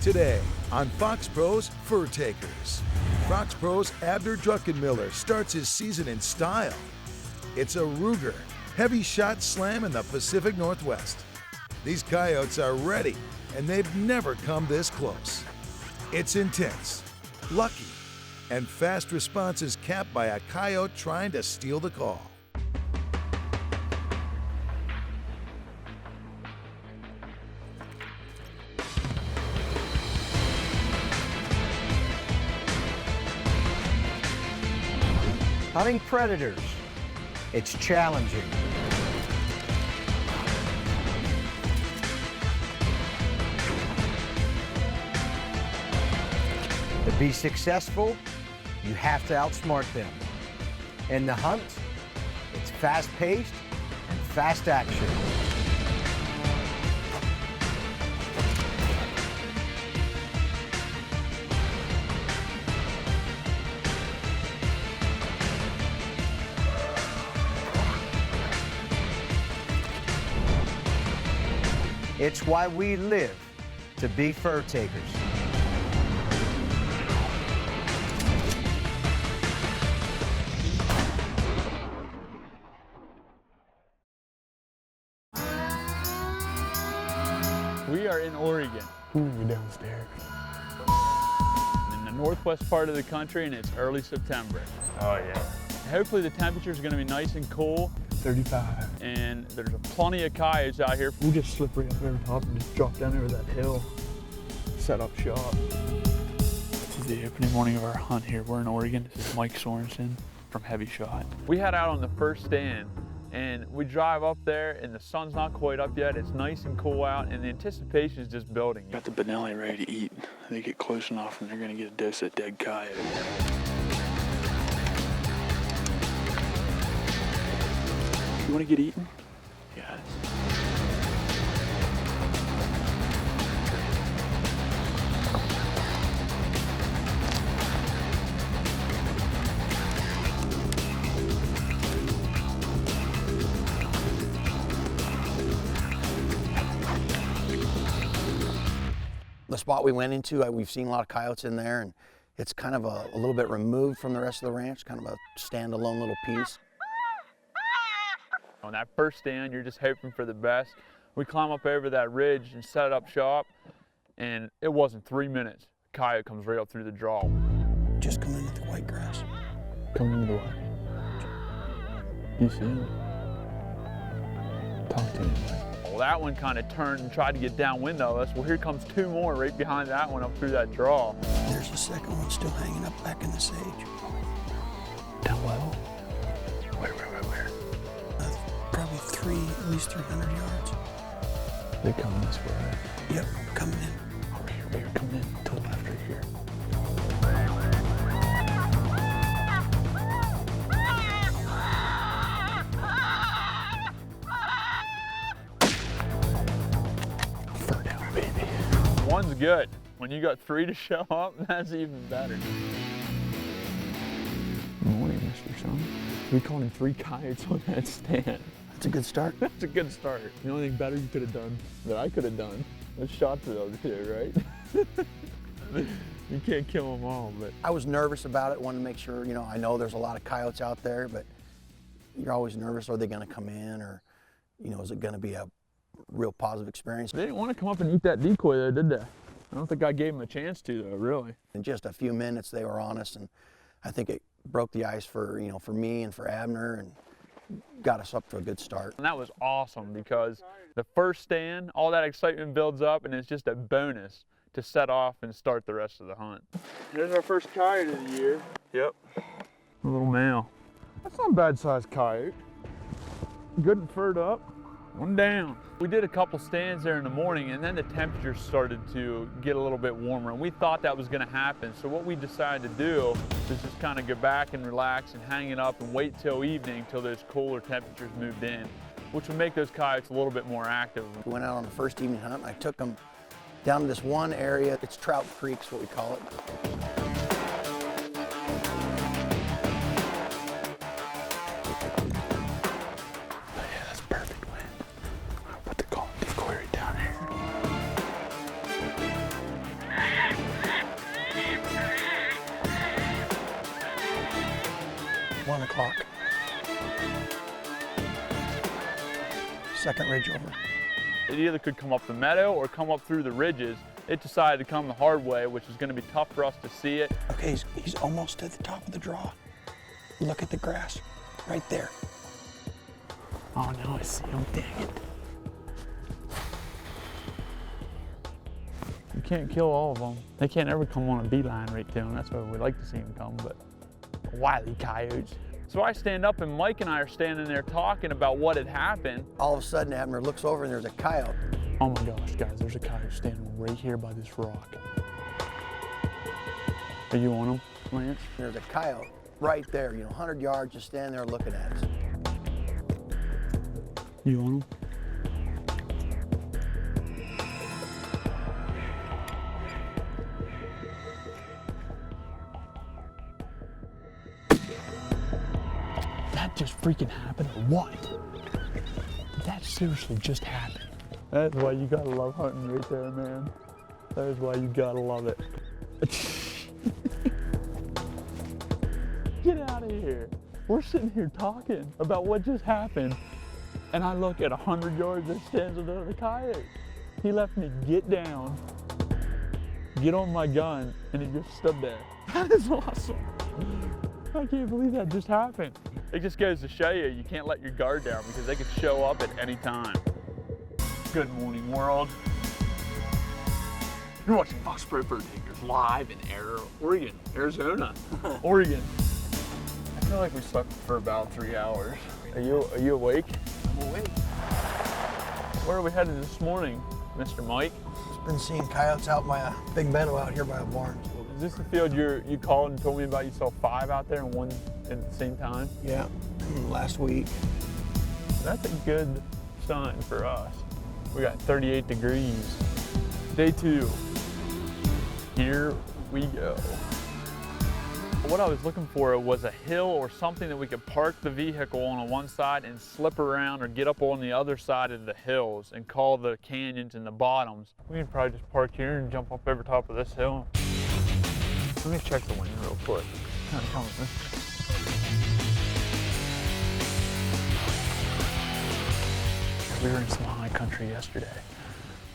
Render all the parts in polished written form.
Today on Foxpro's Furtakers. Foxpro's Abner Druckenmiller starts his season in style. It's a Ruger Hevi-Shot slam in the Pacific Northwest. These coyotes are ready, and they've never come this close. It's intense, lucky, and fast response is capped by a coyote trying to steal the call. Hunting predators, it's challenging. To be successful, you have to outsmart them. In the hunt, it's fast-paced and fast action. It's why we live to be fur takers. We are in Oregon. Ooh, you're downstairs. In the northwest part of the country, and it's early September. Oh yeah. Hopefully the temperatures are going to be nice and cool. 35. And there's plenty of coyotes out here. We'll just slip right up over top and just drop down over that hill. Set up shop. This is the opening morning of our hunt here. We're in Oregon. This is Mike Sorensen from Hevi-Shot. We head out on the first stand and we drive up there and the sun's not quite up yet. It's nice and cool out and the anticipation is just building. Got the Benelli ready to eat. They get close enough and they're gonna get a dose of dead coyote. You wanna get eaten? Yeah. The spot we went into, we've seen a lot of coyotes in there, and it's kind of a little bit removed from the rest of the ranch, kind of a standalone little piece. On that first stand, you're just hoping for the best. We climb up over that ridge and set up shop, and it wasn't 3 minutes. A coyote comes right up through the draw. Just come into the white grass. Come into the way. You see him? Talk to him. Well, that one kind of turned and tried to get downwind of us. Well, here comes two more right behind that one up through that draw. There's a second one still hanging up back in the sage. Down low? Where? Probably at least 300 yards. They're coming this way. Yep, coming in. Over here, coming in to the left right here. Fur down, baby. One's good. When you got three to show up, that's even better. Good morning, Mr. Son. We caught him 3 coyotes on that stand. That's a good start. That's a good start. The only thing better you could have done, that I could have done, was shot for those two, right? You can't kill them all, but. I was nervous about it, wanted to make sure, I know there's a lot of coyotes out there, but you're always nervous, are they gonna come in, or, is it gonna be a real positive experience? They didn't want to come up and eat that decoy though, did they? I don't think I gave them a chance to though, really. In just a few minutes, they were on us, and I think it broke the ice for, for me and for Abner, and got us up to a good start. And that was awesome because the first stand, all that excitement builds up and it's just a bonus to set off and start the rest of the hunt. Here's our first coyote of the year. Yep. A little male. That's not a bad sized coyote. Good and furred up. One down. We did a couple stands there in the morning and then the temperatures started to get a little bit warmer and we thought that was going to happen. So what we decided to do is just kind of go back and relax and hang it up and wait till evening till those cooler temperatures moved in, which would make those coyotes a little bit more active. We went out on the first evening hunt and I took them down to this one area. It's Trout Creek's what we call it. 11 o'clock. Second ridge over. It either could come up the meadow or come up through the ridges. It decided to come the hard way, which is going to be tough for us to see it. Okay, he's almost at the top of the draw. Look at the grass, right there. Oh, now I see him. Dang it. You can't kill all of them. They can't ever come on a beeline right to them. That's why we like to see them come, but wily coyotes. So I stand up and Mike and I are standing there talking about what had happened. All of a sudden, Abner looks over and there's a coyote. Oh my gosh, guys, there's a coyote standing right here by this rock. Are you on him, Lance? There's a coyote right there, 100 yards, just standing there looking at us. You on him? That just freaking happened or what? That seriously just happened. That's why you gotta love hunting right there, man. That is why you gotta love it. Get out of here. We're sitting here talking about what just happened, and I look at 100 yards, there stands another coyote. He left me get down, get on my gun, and he just stood there. That is awesome. I can't believe that just happened. It just goes to show you, you can't let your guard down because they could show up at any time. Good morning, world. You're watching Foxpro Furtakers live in Arizona, Oregon. I feel like we slept for about 3 hours. Are you awake? I'm awake. Where are we headed this morning, Mr. Mike? Just been seeing coyotes out by a big meadow out here by a barn. Is this the field you called and told me about? You saw 5 out there and 1 at the same time? Yeah, last week. That's a good sign for us. We got 38 degrees. Day 2. Here we go. What I was looking for was a hill or something that we could park the vehicle on one side and slip around or get up on the other side of the hills and call the canyons and the bottoms. We can probably just park here and jump up over top of this hill. Let me check the wind real quick. Come with me. We were in some high country yesterday.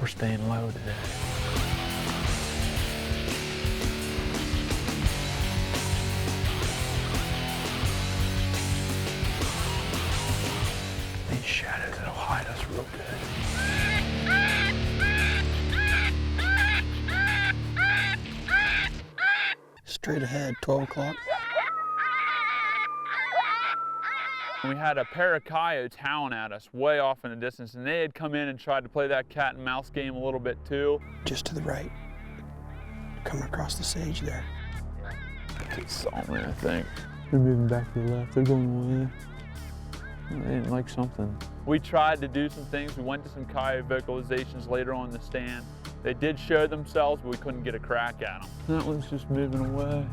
We're staying low today. These shadows, it'll hide us real good. Straight ahead, 12 o'clock. We had a pair of coyotes howling at us way off in the distance, and they had come in and tried to play that cat and mouse game a little bit too. Just to the right. Coming across the sage there. They saw me, I think. They're moving back to the left. They're going away. They didn't like something. We tried to do some things. We went to some coyote vocalizations later on in the stand. They did show themselves, but we couldn't get a crack at them. That one's just moving away.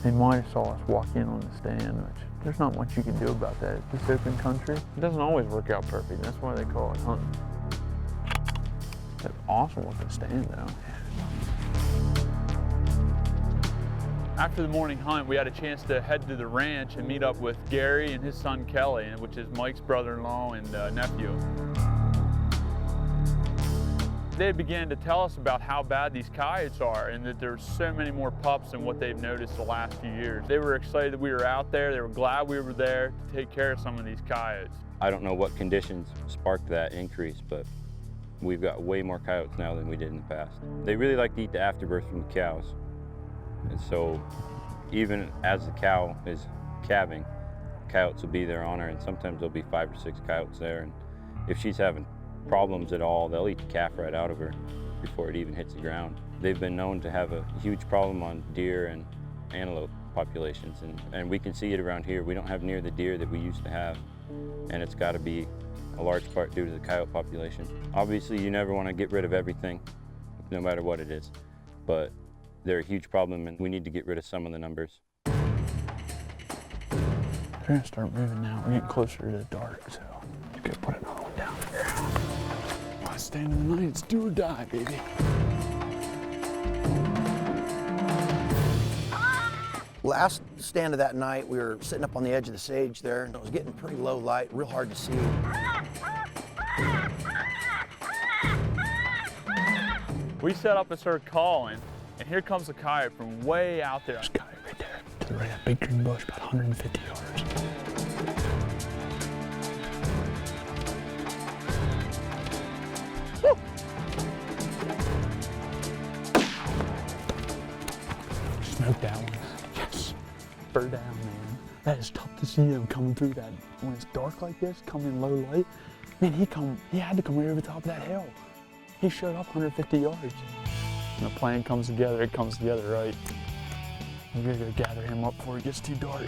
They might have saw us walk in on the stand, which there's not much you can do about that. It's this open country. It doesn't always work out perfect. That's why they call it hunting. That's awesome looking stand though. After the morning hunt, we had a chance to head to the ranch and meet up with Gary and his son Kelly, which is Mike's brother-in-law and nephew. They began to tell us about how bad these coyotes are and that there's so many more pups than what they've noticed the last few years. They were excited that we were out there. They were glad we were there to take care of some of these coyotes. I don't know what conditions sparked that increase, but we've got way more coyotes now than we did in the past. They really like to eat the afterbirth from the cows. And so even as the cow is calving, coyotes will be there on her, and sometimes there'll be 5 or 6 coyotes there. And if she's having problems at all, they'll eat the calf right out of her before it even hits the ground. They've been known to have a huge problem on deer and antelope populations, and we can see it around here. We don't have near the deer that we used to have, and it's got to be a large part due to the coyote population. Obviously, you never want to get rid of everything, no matter what it is, but they're a huge problem, and we need to get rid of some of the numbers. They're gonna start moving now. We're getting closer to the dark, so I'm gonna put another one down here. I stand in the night, it's do or die, baby. Last stand of that night, we were sitting up on the edge of the sage there, and it was getting pretty low light, real hard to see. We set up and started calling, and here comes a coyote from way out there. There's a coyote right there, to the right of that big green bush, about 150 yards. Woo! Smoked that one. Yes. Bird down, man. That is tough to see him coming through that. When it's dark like this, coming in low light, man, he had to come right over the top of that hill. He showed up 150 yards. And the plan comes together, it comes together right. We gotta go gather him up before it gets too dark.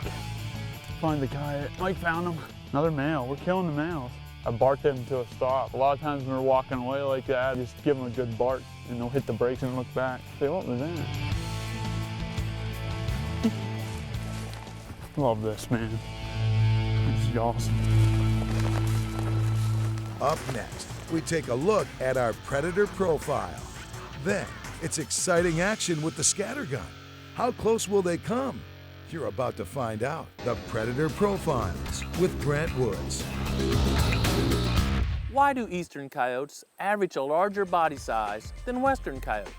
Find the coyote. Mike found him. Another male. We're killing the males. I barked them to a stop. A lot of times when we're walking away like that, I just give them a good bark and they'll hit the brakes and look back. Say, what was that? Love this, man. This is awesome. Up next, we take a look at our predator profile. Then, it's exciting action with the scattergun. How close will they come? You're about to find out. The Predator Profiles with Grant Woods. Why do eastern coyotes average a larger body size than western coyotes?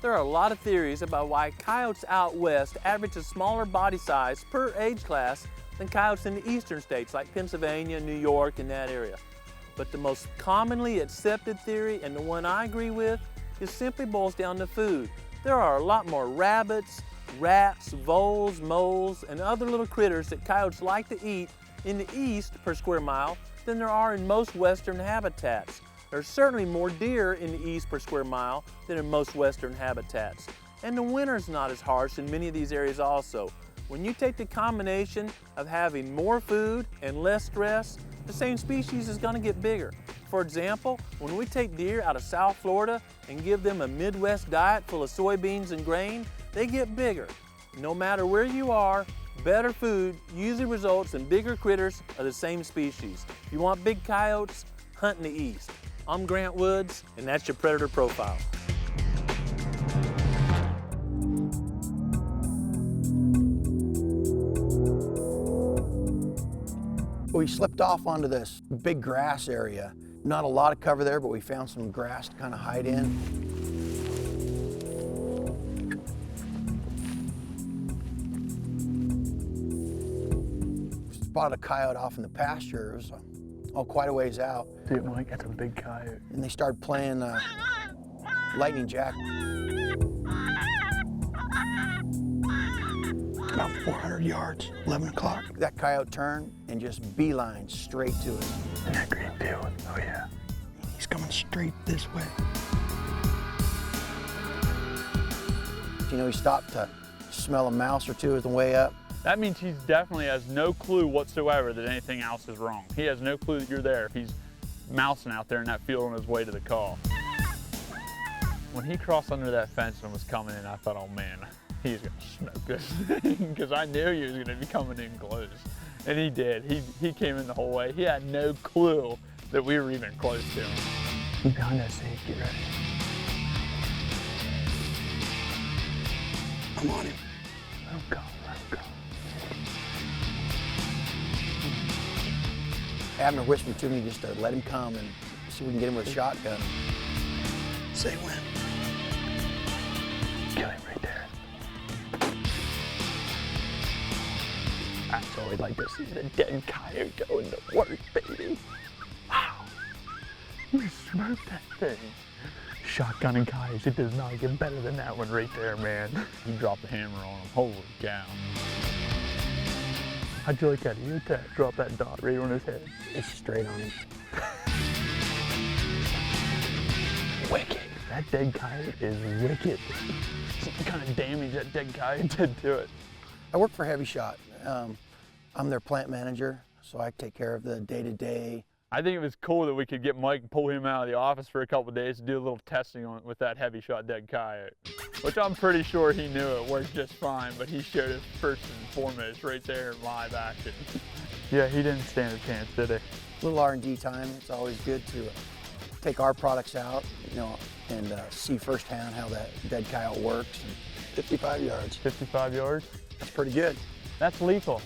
There are a lot of theories about why coyotes out west average a smaller body size per age class than coyotes in the eastern states like Pennsylvania, New York, and that area. But the most commonly accepted theory, and the one I agree with, is simply boils down to food. There are a lot more rabbits, rats, voles, moles, and other little critters that coyotes like to eat in the east per square mile than there are in most western habitats. There's certainly more deer in the east per square mile than in most western habitats. And the winter's not as harsh in many of these areas also. When you take the combination of having more food and less stress, the same species is gonna get bigger. For example, when we take deer out of South Florida and give them a Midwest diet full of soybeans and grain, they get bigger. No matter where you are, better food usually results in bigger critters of the same species. If you want big coyotes, hunt in the east. I'm Grant Woods, and that's your Predator Profile. We slipped off onto this big grass area. Not a lot of cover there, but we found some grass to kind of hide in. Spotted a coyote off in the pasture. It was quite a ways out. Dude, Mike, that's a big coyote. And they started playing Lightning Jack. About 400 yards, 11 o'clock. That coyote turned and just beeline straight to it. And that green field, oh yeah. He's coming straight this way. You know, he stopped to smell a mouse or two on the way up. That means he definitely has no clue whatsoever that anything else is wrong. He has no clue that you're there if he's mousing out there in that field on his way to the call. When he crossed under that fence and was coming in, I thought, oh man, he's gonna smoke this thing, because I knew he was gonna be coming in close. And he did. He came in the whole way. He had no clue that we were even close to him. He's behind that sage, get ready. I'm on him. Let him go, let him go. Abner whispered to me just to let him come and see if we can get him with a shotgun. Say when. Kill him right there. That's all we'd like to see, the dead coyote going to work, baby. Wow. You smoked that thing. Shotgunning coyotes, it does not get better than that one right there, man. He dropped the hammer on him. Holy cow. How'd you like that ear tag? Drop that dot right on his head. It's straight on him. Wicked. That dead coyote is wicked. Some kind of damage that dead coyote did to it. I work for Hevi-Shot. I'm their plant manager, so I take care of the day-to-day. I think it was cool that we could get Mike and pull him out of the office for a couple of days to do a little testing on with that Hevi-Shot dead coyote, which I'm pretty sure he knew it worked just fine, but he showed us first and foremost right there in live action. Yeah, he didn't stand a chance, did he? A little R&D time. It's always good to take our products out, you know, and see firsthand how that dead coyote works. 55 yards. 55 yards? That's pretty good. That's lethal.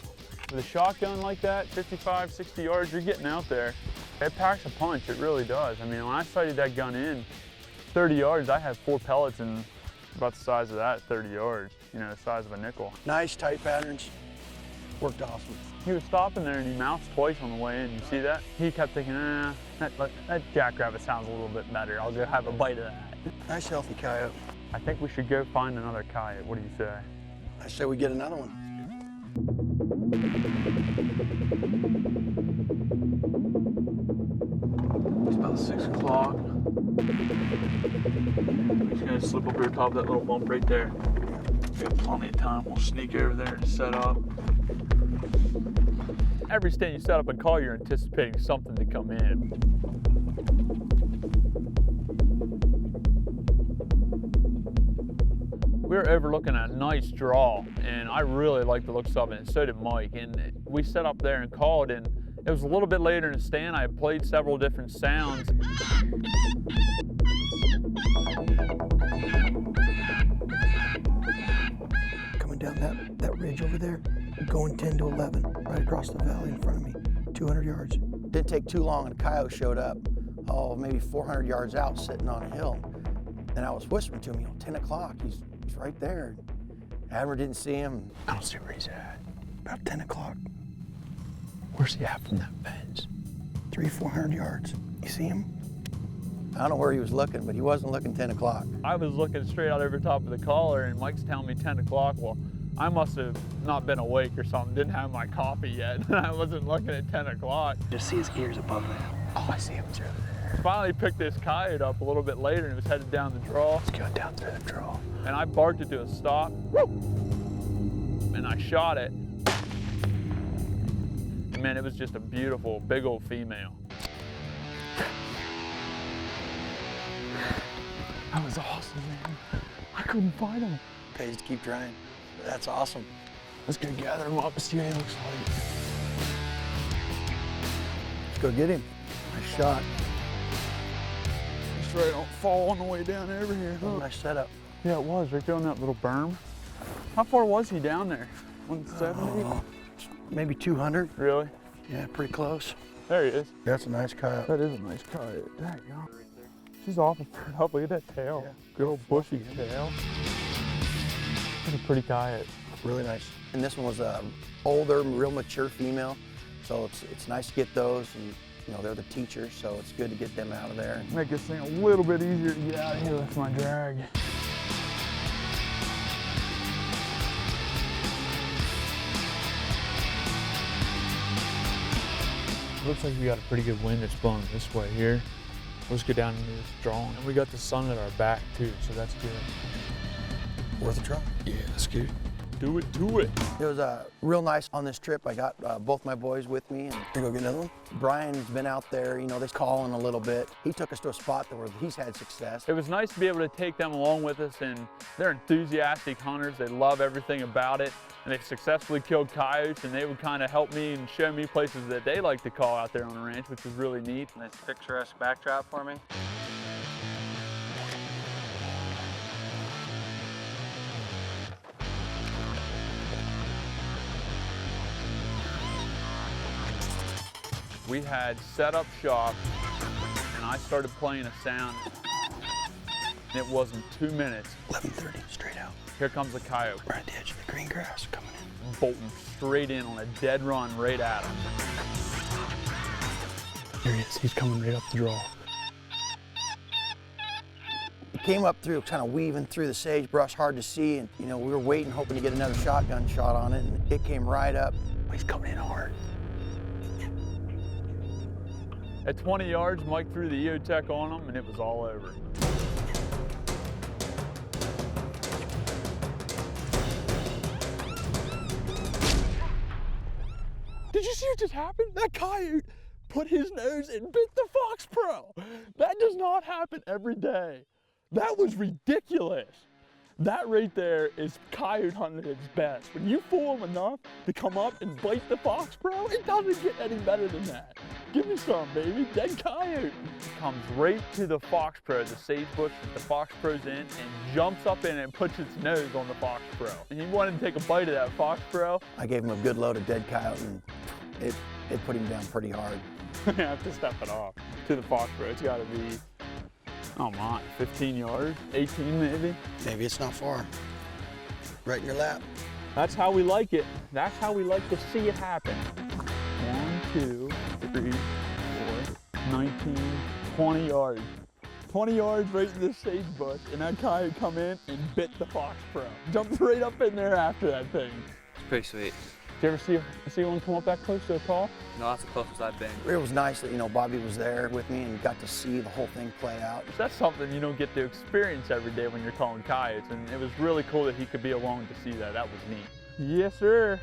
With a shotgun like that, 55, 60 yards, you're getting out there. It packs a punch, it really does. I mean, when I sighted that gun in 30 yards, I had 4 pellets in about the size of that at 30 yards, you know, the size of a nickel. Nice tight patterns. Worked awesome. He was stopping there and he mouthed twice on the way in. You see that? He kept thinking, that jackrabbit sounds a little bit better. I'll go have a bite of that. Nice healthy coyote. I think we should go find another coyote. What do you say? I say we get another one. It's about 6 o'clock. We're just gonna slip up here top of that little bump right there. We have plenty of time. We'll sneak over there and set up. Every stand you set up and call, you're anticipating something to come in. We were overlooking a nice draw, and I really liked the looks of it, and so did Mike. And we set up there and called, and it was a little bit later in the stand. I had played several different sounds. Coming down that ridge over there, going 10 to 11, right across the valley in front of me, 200 yards. Didn't take too long and a coyote showed up, maybe 400 yards out, sitting on a hill. And I was whispering to him, 10 o'clock, he's right there. Abner didn't see him. I don't see where he's at. About 10 o'clock, Where's he at from that fence? 400 yards. You see him? I don't know where he was looking, but he wasn't looking 10 o'clock. I was looking straight out over top of the collar, and Mike's telling me 10 o'clock. Well, I must have not been awake or something, didn't have my coffee yet, and I wasn't looking at 10 o'clock. Just see his ears above that. Oh, I see him through there. Finally picked this coyote up a little bit later and was headed down the draw. Let's go down through the draw. And I barked it to a stop. Woo! And I shot it. And man, it was just a beautiful, big old female. That was awesome, man. I couldn't find him. Pays to keep trying. That's awesome. Let's go gather him up and see what he looks like. Let's go get him. Nice shot. Just right, don't fall on the way down over here. Oh, nice setup. Yeah, it was, right there on that little berm. How far was he down there? 170? Maybe 200. Really? Yeah, pretty close. There he is. That's a nice coyote. That is a nice coyote. There you go. She's awful furred up. Look at that tail. Yeah. Good old bushy tail. That's a pretty coyote. Really nice. And this one was a older, real mature female. So it's nice to get those, and they're the teachers, so it's good to get them out of there. Make this thing a little bit easier to get out of here with my drag. Looks like we got a pretty good wind that's blowing this way here. Let's get down into this draw. And we got the sun at our back too, so that's good. Worth a try. Yeah, that's good. Do it to it. It was real nice on this trip. I got both my boys with me. And here, go get another one. Brian's been out there, they're calling a little bit. He took us to a spot where he's had success. It was nice to be able to take them along with us, and they're enthusiastic hunters. They love everything about it, and they've successfully killed coyotes, and they would kind of help me and show me places that they like to call out there on the ranch, which was really neat. Nice picturesque backdrop for me. We had set up shop, and I started playing a sound, and it wasn't 2 minutes. 11:30, straight out. Here comes a coyote. Right at the edge of the green grass, coming in. Bolting straight in on a dead run right at him. There he is. He's coming right up the draw. He came up through, kind of weaving through the sagebrush, hard to see, and we were waiting, hoping to get another shotgun shot on it, and it came right up. He's coming in hard. At 20 yards, Mike threw the EOTech on him, and it was all over. Did you see what just happened? That coyote put his nose and bit the Foxpro. That does not happen every day. That was ridiculous. That right there is coyote hunting at its best. When you fool them enough to come up and bite the Foxpro, it doesn't get any better than that. Give me some, baby, dead coyote. Comes right to the Foxpro, the sagebrush that the Foxpro's in, and jumps up in it and puts its nose on the Foxpro. And he wanted to take a bite of that Foxpro. I gave him a good load of dead coyote, and it put him down pretty hard. I have to step it off to the Foxpro. It's gotta be, oh my, 15 yards, 18 maybe. Maybe it's not far. Right in your lap. That's how we like it. That's how we like to see it happen. 1, 2, 3, 4, 19, 20 yards. 20 yards right in the sagebrush, and that coyote come in and bit the Foxpro. Jumped right up in there after that thing. It's pretty sweet. Did you ever see one come up that close to a call? No, that's the closest I've been. It was nice that, you know, Bobby was there with me and got to see the whole thing play out. That's something you don't get to experience every day when you're calling coyotes, and it was really cool that he could be along to see that. That was neat. Yes, sir.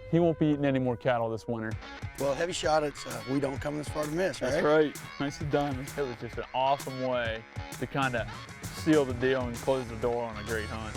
He won't be eating any more cattle this winter. Well, Hevi-Shot, it's we don't come this far to miss, right? That's right. Nicely done. It was just an awesome way to kind of seal the deal and close the door on a great hunt.